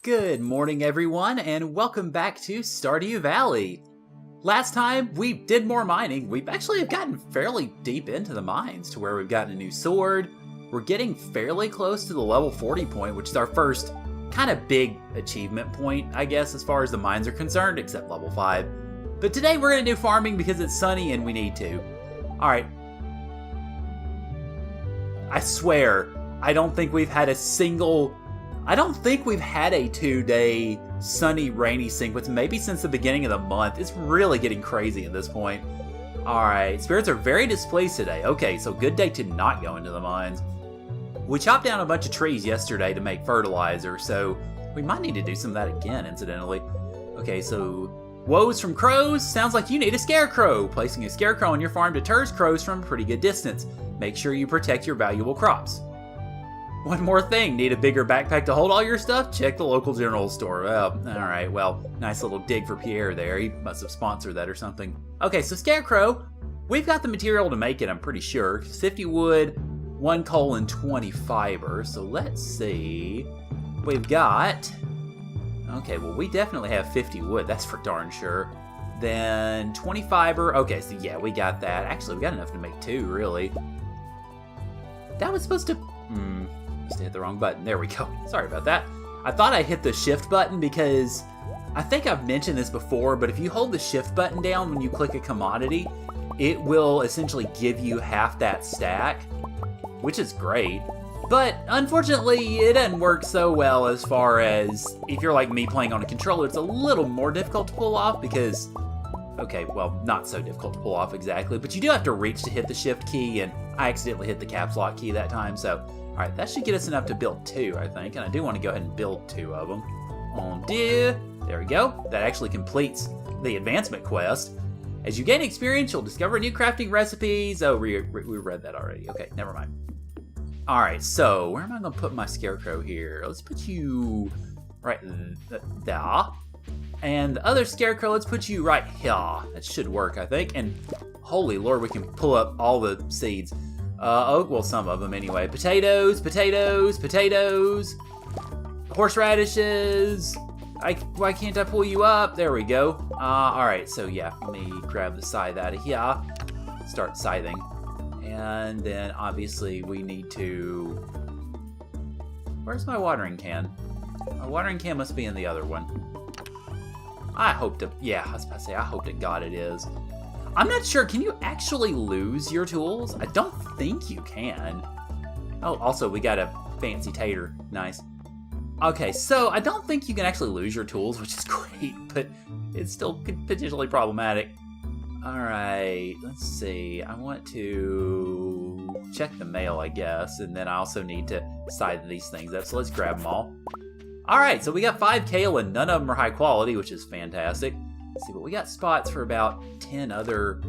Good morning, everyone, and welcome back to Stardew Valley. Last time, we did more mining. We've actually gotten fairly deep into the mines to where we've gotten a new sword. We're getting fairly close to the level 40 point, which is our first kind of big achievement point, I guess, as far as the mines are concerned, except level 5. But today we're going to do farming because it's sunny and we need to. Alright. I swear, I don't think we've had a 2-day sunny, rainy sequence, maybe since the beginning of the month. It's really getting crazy at this point. Alright, spirits are very displeased today. Okay, so good day to not go into the mines. We chopped down a bunch of trees yesterday to make fertilizer, so we might need to do some of that again, incidentally. Okay, so woes from crows. Sounds like you need a scarecrow. Placing a scarecrow on your farm deters crows from a pretty good distance. Make sure you protect your valuable crops. One more thing, need a bigger backpack to hold all your stuff? Check the local general store. Oh, alright, well, nice little dig for Pierre there. He must have sponsored that or something. Okay, so Scarecrow, we've got the material to make it, I'm pretty sure. 50 wood, 1 coal, and 20 fiber. So let's see. We've got... Okay, well, we definitely have 50 wood, that's for darn sure. Then 20 fiber. Okay, so yeah, we got that. Actually, we got enough to make 2, really. That was supposed to... Just hit the wrong button. There we go. Sorry about that. I thought I hit the shift button because I think I've mentioned this before, but if you hold the shift button down when you click a commodity, it will essentially give you half that stack, which is great. But unfortunately, it doesn't work so well as far as if you're like me playing on a controller. It's a little more difficult to pull off because, okay, well, not so difficult to pull off exactly, but you do have to reach to hit the shift key, and I accidentally hit the caps lock key that time, so alright, that should get us enough to build 2, I think, and I do want to go ahead and build 2 of them. On dear. There we go. That actually completes the advancement quest. As you gain experience, you'll discover new crafting recipes. Oh, we read that already. Okay, never mind. Alright, so where am I going to put my scarecrow here? Let's put you right there. And the other scarecrow, let's put you right here. That should work, I think. And holy lord, we can pull up all the seeds. Oh, well, some of them anyway. Potatoes, potatoes, potatoes. Horseradishes. Why can't I pull you up? There we go. Alright, so yeah, let me grab the scythe out of here. Start scything. And then, obviously, we need to... Where's my watering can? My watering can must be in the other one. I hope to... Yeah, I was about to say, I hope to God it is. I'm not sure, can you actually lose your tools? I don't think you can. Oh, also, we got a fancy tater. Nice. Okay, so I don't think you can actually lose your tools, which is great, but it's still potentially problematic. Alright, let's see. I want to check the mail, I guess, and then I also need to scythe these things up, so let's grab them all. Alright, so we got 5 kale, and none of them are high quality, which is fantastic. Let's see, but we got spots for about 10 other,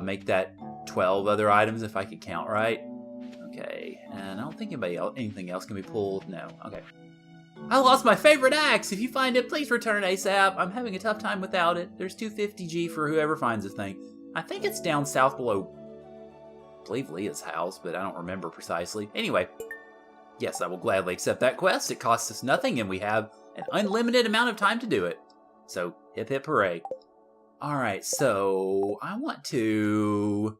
make that 12 other items if I could count right. Okay, and I don't think anything else can be pulled. No, okay. I lost my favorite axe! If you find it, please return it ASAP. I'm having a tough time without it. There's 250G for whoever finds the thing. I think it's down south below, I believe, Leah's house, but I don't remember precisely. Anyway, yes, I will gladly accept that quest. It costs us nothing, and we have an unlimited amount of time to do it. So, hip hip hooray. Alright, so I want to...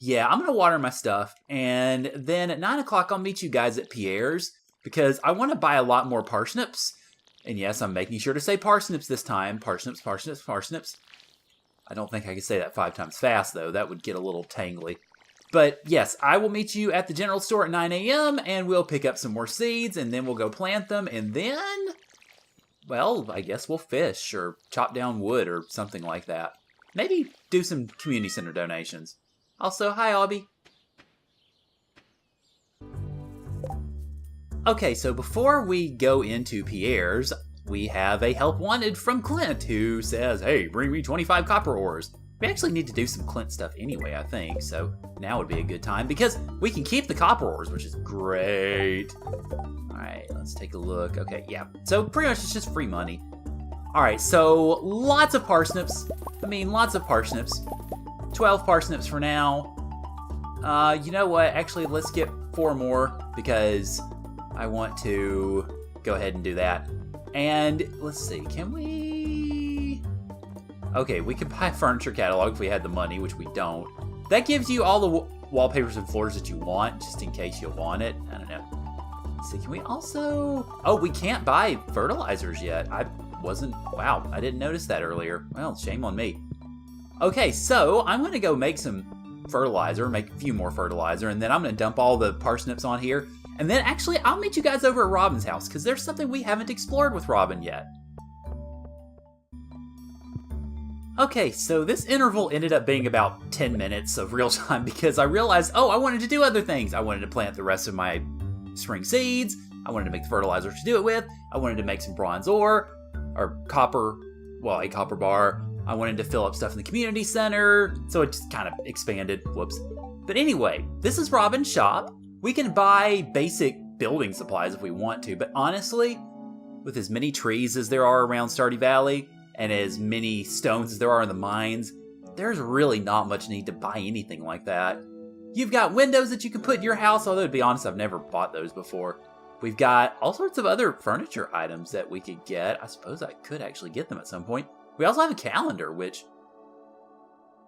Yeah, I'm going to water my stuff, and then at 9 o'clock I'll meet you guys at Pierre's, because I want to buy a lot more parsnips. And yes, I'm making sure to say parsnips this time. Parsnips, parsnips, parsnips. I don't think I can say that 5 times fast, though. That would get a little tangly. But yes, I will meet you at the general store at 9 a.m., and we'll pick up some more seeds, and then we'll go plant them, and then... Well, I guess we'll fish, or chop down wood, or something like that. Maybe do some community center donations. Also, hi, Obby. Okay, so before we go into Pierre's, we have a help wanted from Clint, who says, hey, bring me 25 copper ores. We actually need to do some Clint stuff anyway, I think, so now would be a good time, because we can keep the copper ores, which is great. Alright, let's take a look. Okay, yeah. So pretty much it's just free money. Alright, so lots of parsnips. I mean, lots of parsnips. 12 parsnips for now. You know what? Actually, let's get 4 more because I want to go ahead and do that. And let's see, can we... Okay, we could buy a furniture catalog if we had the money, which we don't. That gives you all the wallpapers and floors that you want, just in case you want it. I don't know. Let's see, can we also... Oh, we can't buy fertilizers yet. Wow, I didn't notice that earlier. Well, shame on me. Okay, so I'm going to go make some fertilizer, make a few more fertilizer, and then I'm going to dump all the parsnips on here. And then actually, I'll meet you guys over at Robin's house, because there's something we haven't explored with Robin yet. Okay, so this interval ended up being about 10 minutes of real time because I realized, oh, I wanted to do other things. I wanted to plant the rest of my spring seeds. I wanted to make the fertilizer to do it with. I wanted to make some bronze ore, or copper, well, a copper bar. I wanted to fill up stuff in the community center, so it just kind of expanded. Whoops. But anyway, this is Robin's shop. We can buy basic building supplies if we want to, but honestly, with as many trees as there are around Stardew Valley, and as many stones as there are in the mines, there's really not much need to buy anything like that. You've got windows that you can put in your house, although to be honest, I've never bought those before. We've got all sorts of other furniture items that we could get. I suppose I could actually get them at some point. We also have a calendar, which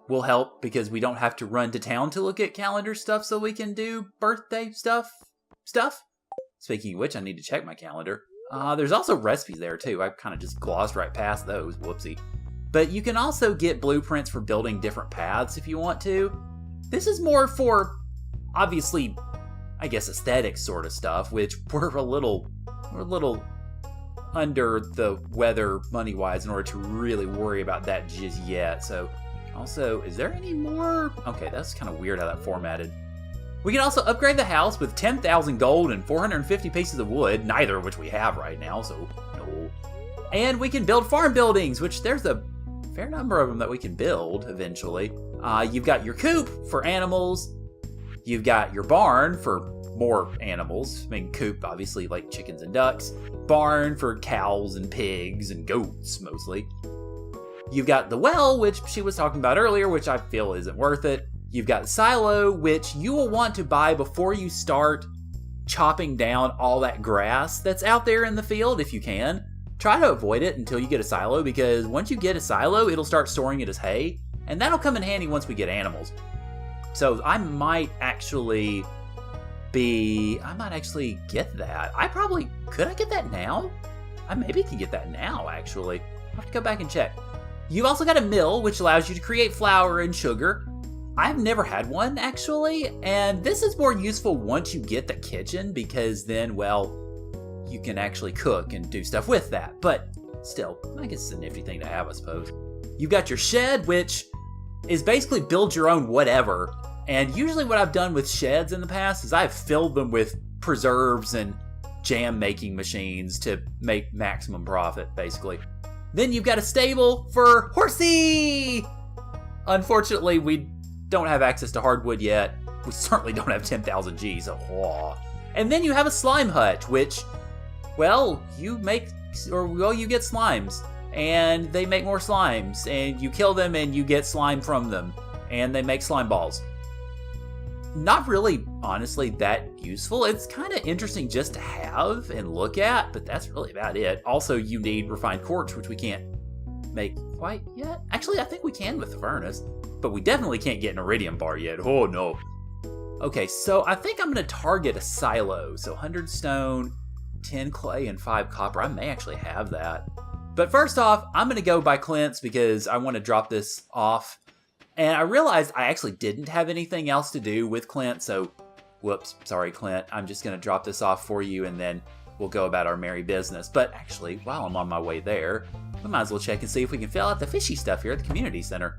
will help because we don't have to run to town to look at calendar stuff so we can do birthday stuff. Speaking of which, I need to check my calendar. There's also recipes there too. I kind of just glossed right past those. Whoopsie. But you can also get blueprints for building different paths if you want to. This is more for, obviously, I guess aesthetic sort of stuff, which we're a little under the weather money-wise in order to really worry about that just yet. So, also, is there any more? Okay, that's kind of weird how that formatted. We can also upgrade the house with 10,000 gold and 450 pieces of wood, neither of which we have right now, so no. And we can build farm buildings, which there's a fair number of them that we can build eventually. You've got your coop for animals. You've got your barn for more animals. I mean, coop, obviously, like chickens and ducks. Barn for cows and pigs and goats, mostly. You've got the well, which she was talking about earlier, which I feel isn't worth it. You've got the silo, which you will want to buy before you start chopping down all that grass that's out there in the field, if you can. Try to avoid it until you get a silo, because once you get a silo, it'll start storing it as hay, and that'll come in handy once we get animals. So I might actually get that. Could I get that now? I maybe can get that now, actually. I'll have to go back and check. You've also got a mill, which allows you to create flour and sugar. I've never had one, actually, and this is more useful once you get the kitchen, because then, well, you can actually cook and do stuff with that. But still, I guess it's a nifty thing to have, I suppose. You've got your shed, which is basically build your own whatever. And usually what I've done with sheds in the past is I've filled them with preserves and jam making machines to make maximum profit, basically. Then you've got a stable for Horsey! Unfortunately, we don't have access to hardwood yet. We certainly don't have 10,000 G, so And then you have a slime hutch, which, well, you get slimes, and they make more slimes, and you kill them and you get slime from them, and they make slime balls. Not really, honestly, that useful. It's kind of interesting just to have and look at, but that's really about it. Also, you need refined quartz, which we can't make quite yet. Actually, I think we can with the furnace, but we definitely can't get an iridium bar yet. Oh, no. Okay, so I think I'm going to target a silo. So 100 stone, 10 clay, and 5 copper. I may actually have that. But first off, I'm going to go by Clint's because I want to drop this off. And I realized I actually didn't have anything else to do with Clint, so whoops, sorry Clint. I'm just going to drop this off for you and then we'll go about our merry business. But actually, while I'm on my way there, we might as well check and see if we can fill out the fishy stuff here at the community center.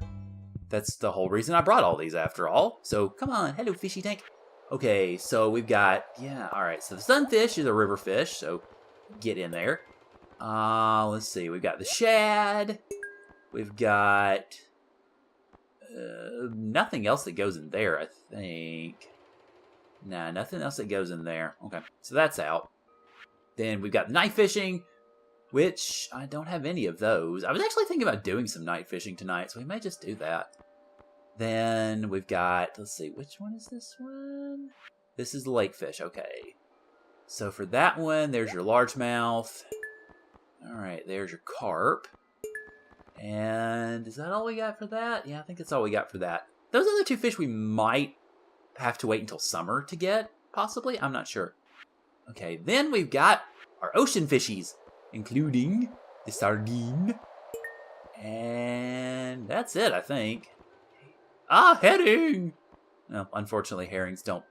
That's the whole reason I brought all these after all. So come on, hello fishy tank. Okay, so we've got, alright, so the sunfish is a river fish, so get in there. Let's see, we've got the shad. We've got nothing else that goes in there, I think. Nah, nothing else that goes in there. Okay, so that's out. Then we've got night fishing, which I don't have any of those. I was actually thinking about doing some night fishing tonight, so we may just do that. Then we've got, let's see, which one is this one? This is the lake fish, okay. So for that one, there's your largemouth. Alright, there's your carp. And is that all we got for that? Yeah, I think that's all we got for that. Those other 2 fish we might have to wait until summer to get, possibly? I'm not sure. Okay, then we've got our ocean fishies, including the sardine. And that's it, I think. Ah, herring! No, unfortunately, herrings don't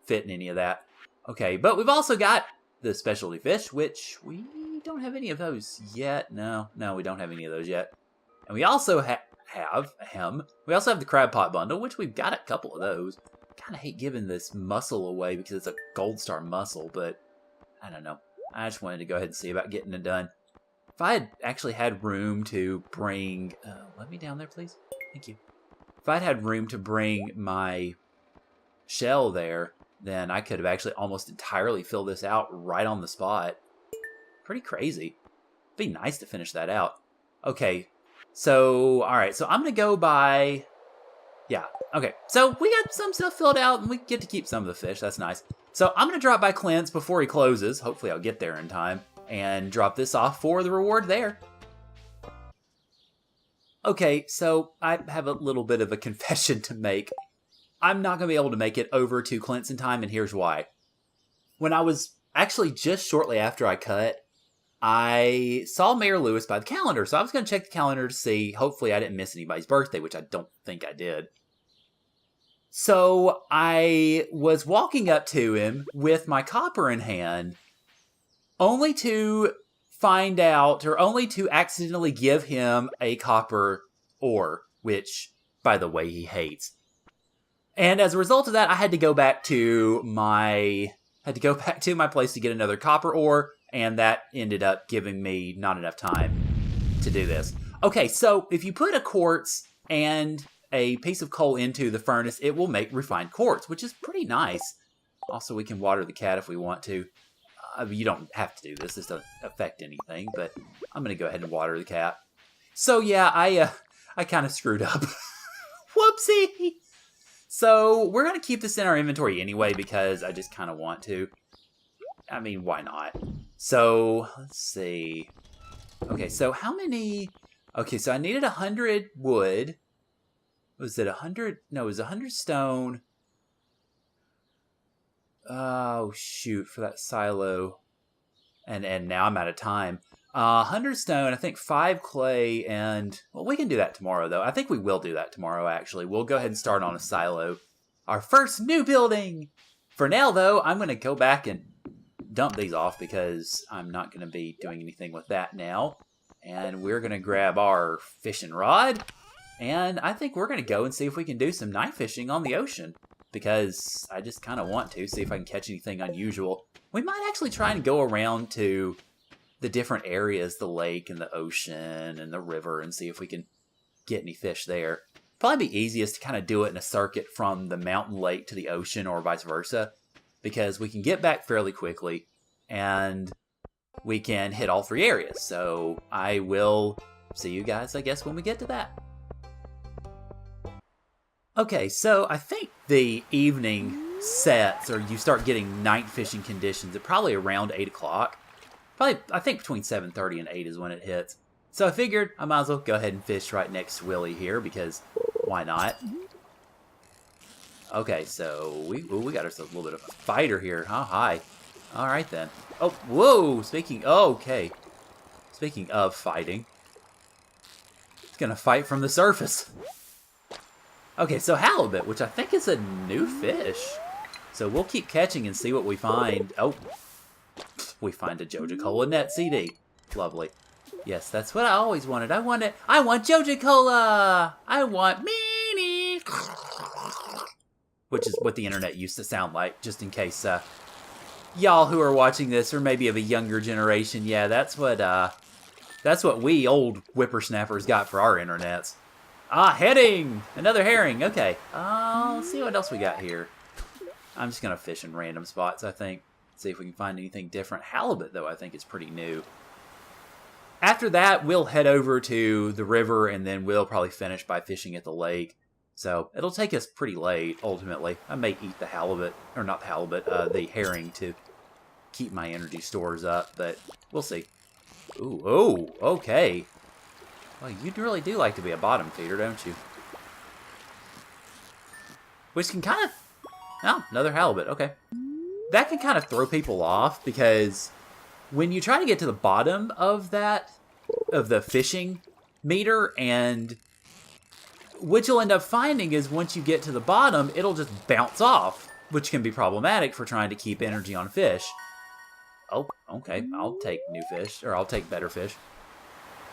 fit in any of that. Okay, but we've also got the specialty fish, which we don't have any of those yet. No, we don't have any of those yet. And we also we also have the crab pot bundle, which we've got a couple of those. Kind of hate giving this mussel away because it's a gold star mussel, but I don't know. I just wanted to go ahead and see about getting it done. If I had actually had room to bring... let me down there, please. Thank you. If I'd had room to bring my shell there, then I could have actually almost entirely filled this out right on the spot. Pretty crazy. It'd be nice to finish that out. Okay, so, alright, so I'm going to go by... Yeah, okay, so we got some stuff filled out, and we get to keep some of the fish. That's nice. So I'm going to drop by Clint's before he closes. Hopefully I'll get there in time. And drop this off for the reward there. Okay, so I have a little bit of a confession to make. I'm not going to be able to make it over to Clint's in time, and here's why. When I was actually just shortly after I cut, I saw Mayor Lewis by the calendar, so I was going to check the calendar to see, hopefully I didn't miss anybody's birthday, which I don't think I did. So I was walking up to him with my copper in hand, only to find out, or only to accidentally give him a copper ore, which, by the way, he hates. And as a result of that, I had to go back to my place to get another copper ore, and that ended up giving me not enough time to do this. Okay, so if you put a quartz and a piece of coal into the furnace, it will make refined quartz, which is pretty nice. Also, we can water the cat if we want to. You don't have to do this. This doesn't affect anything, but I'm going to go ahead and water the cat. So, yeah, I kind of screwed up. Whoopsie! So, we're going to keep this in our inventory anyway, because I just kind of want to. I mean, why not? So, let's see. Okay, so how many... Okay, so I needed 100 wood. Was it 100? No, it was 100 stone. Oh, shoot, for that silo. And now I'm out of time. 100 stone, I think 5 clay, and... Well, we can do that tomorrow, though. I think we will do that tomorrow, actually. We'll go ahead and start on a silo. Our first new building! For now, though, I'm going to go back and dump these off, because I'm not going to be doing anything with that now. And we're going to grab our fishing rod. And I think we're going to go and see if we can do some night fishing on the ocean. Because I just kind of want to see if I can catch anything unusual. We might actually try and go around to the different areas, the lake and the ocean and the river, and see if we can get any fish there. Probably be easiest to kind of do it in a circuit from the mountain lake to the ocean or vice versa. Because we can get back fairly quickly and we can hit all 3 areas. So I will see you guys, I guess, when we get to that. Okay, so I think the evening sets, or you start getting night fishing conditions at probably around 8 o'clock. Probably, I think between 7:30 and 8 is when it hits. So I figured I might as well go ahead and fish right next to Willie here, because why not? Okay, so we got ourselves a little bit of a fighter here. Oh, hi. Alright then. Oh, whoa! Speaking of fighting. It's gonna fight from the surface. Okay, so halibut, which I think is a new fish. So we'll keep catching and see what we find. Oh, we find a Joja Cola Net CD. Lovely. Yes, that's what I always wanted. I want Joja Cola! I want meanie! Which is what the internet used to sound like, just in case y'all who are watching this are maybe of a younger generation. Yeah, that's what we old whippersnappers got for our internets. Ah, heading! Another herring. Okay. Let's see what else we got here. I'm just going to fish in random spots, I think. See if we can find anything different. Halibut, though, I think is pretty new. After that, we'll head over to the river, and then we'll probably finish by fishing at the lake. So, it'll take us pretty late, ultimately. I may eat the halibut, or not the halibut, the herring to keep my energy stores up, but we'll see. Ooh, oh, okay. Well, you really do like to be a bottom feeder, don't you? Which can kind of... Oh, another halibut, okay. That can kind of throw people off, because when you try to get to the bottom of the fishing meter, and what you'll end up finding is once you get to the bottom, it'll just bounce off, which can be problematic for trying to keep energy on fish. Oh, okay, I'll take new fish, or I'll take better fish.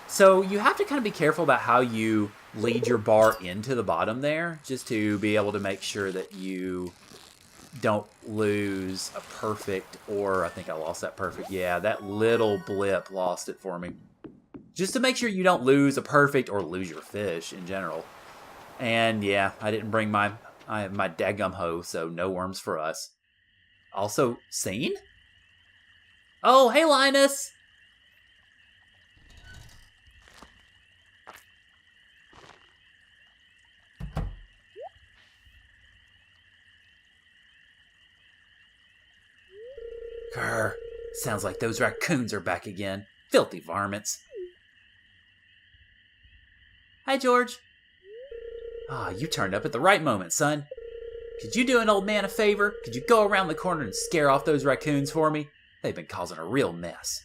So you have to kind of be careful about how you lead your bar into the bottom there, just to be able to make sure that you don't lose a perfect, or I think I lost that perfect. Yeah, that little blip lost it for me. Just to make sure you don't lose a perfect or lose your fish in general. And yeah, I didn't bring my daggum hoe, so no worms for us. Also, seen? Oh, hey Linus! Grr, sounds like those raccoons are back again. Filthy varmints. Hi, George. Ah, you turned up at the right moment, son. Could you do an old man a favor? Could you go around the corner and scare off those raccoons for me? They've been causing a real mess.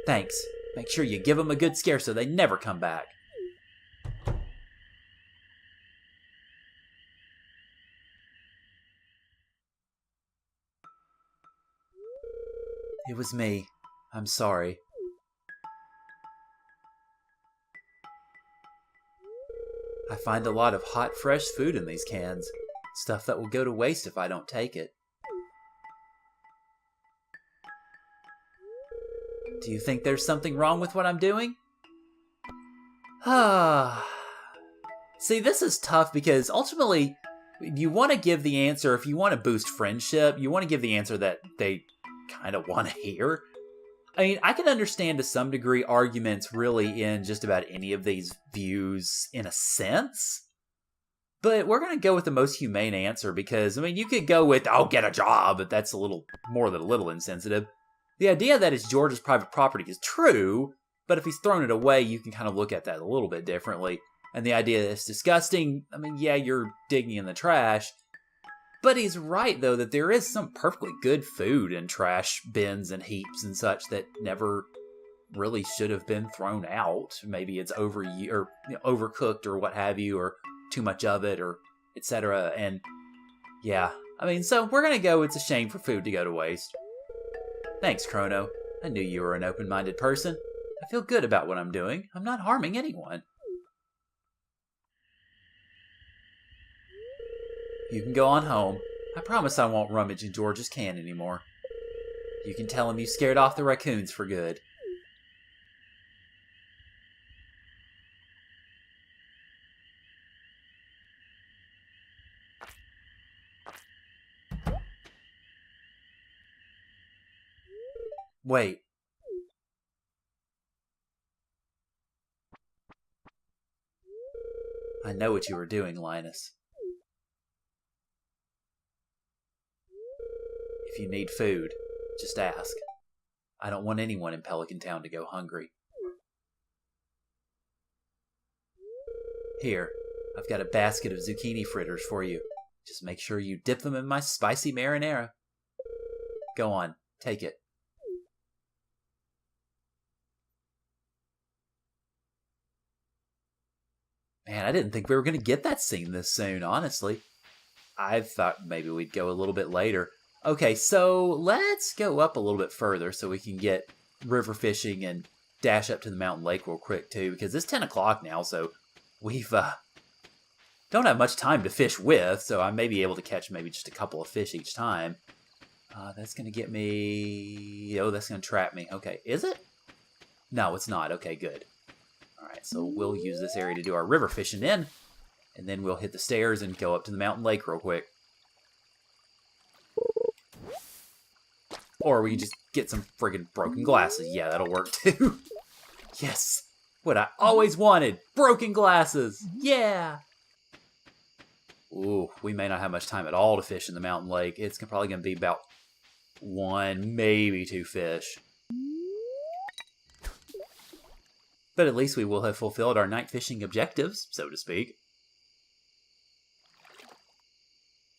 Thanks. Make sure you give them a good scare so they never come back. It was me. I'm sorry. I find a lot of hot, fresh food in these cans. Stuff that will go to waste if I don't take it. Do you think there's something wrong with what I'm doing? See, this is tough because ultimately, you want to give the answer, if you want to boost friendship, you want to give the answer that they kind of want to hear. I mean, I can understand to some degree arguments really in just about any of these views in a sense. But we're going to go with the most humane answer because, I mean, you could go with, oh, get a job, but that's a little more than a little insensitive. The idea that it's George's private property is true, but if he's thrown it away, you can kind of look at that a little bit differently. And the idea that it's disgusting, I mean, yeah, you're digging in the trash. But he's right, though, that there is some perfectly good food in trash bins and heaps and such that never really should have been thrown out. Maybe it's overcooked or what have you, or too much of it, or etc. And yeah, I mean, so we're going to go, it's a shame for food to go to waste. Thanks, Chrono. I knew you were an open-minded person. I feel good about what I'm doing. I'm not harming anyone. You can go on home. I promise I won't rummage in George's can anymore. You can tell him you scared off the raccoons for good. Wait. I know what you were doing, Linus. If you need food, just ask. I don't want anyone in Pelican Town to go hungry. Here, I've got a basket of zucchini fritters for you. Just make sure you dip them in my spicy marinara. Go on, take it. Man, I didn't think we were going to get that scene this soon, honestly. I thought maybe we'd go a little bit later. Okay, so let's go up a little bit further so we can get river fishing and dash up to the mountain lake real quick, too, because it's 10 o'clock now, so we've don't have much time to fish with, so I may be able to catch maybe just a couple of fish each time. That's going to get me... Oh, that's going to trap me. Okay, is it? No, it's not. Okay, good. Alright, so we'll use this area to do our river fishing in, and then we'll hit the stairs and go up to the mountain lake real quick. Or we can just get some friggin' broken glasses. Yeah, that'll work too. Yes! What I always wanted! Broken glasses! Yeah! Ooh, we may not have much time at all to fish in the mountain lake. It's probably going to be about 1, maybe 2 fish. But at least we will have fulfilled our night fishing objectives, so to speak.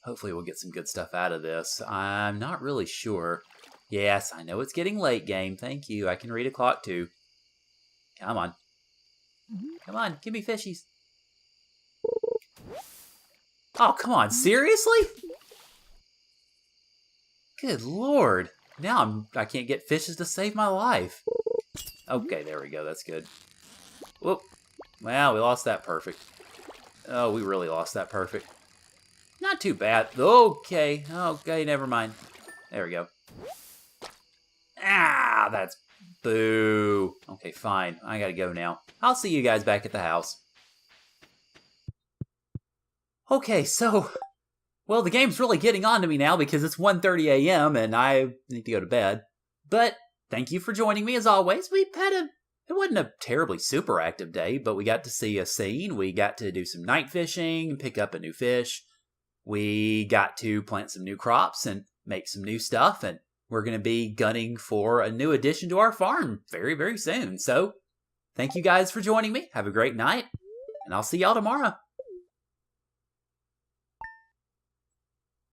Hopefully we'll get some good stuff out of this. I'm not really sure. Yes, I know it's getting late, game. Thank you. I can read a clock, too. Come on. Come on, give me fishies. Oh, come on, seriously? Good lord. Now I can't get fishes to save my life. Okay, there we go. That's good. Whoop. Well, we lost that perfect. Oh, we really lost that perfect. Not too bad. Okay. Okay, never mind. There we go. Ah, that's... Boo. Okay, fine. I gotta go now. I'll see you guys back at the house. Okay, so... Well, the game's really getting on to me now because it's 1:30 a.m. and I need to go to bed. But thank you for joining me as always. We had a... It wasn't a terribly super active day, but we got to see a scene. We got to do some night fishing, pick up a new fish. We got to plant some new crops and make some new stuff, and we're going to be gunning for a new addition to our farm very, very soon. So, thank you guys for joining me. Have a great night, and I'll see y'all tomorrow.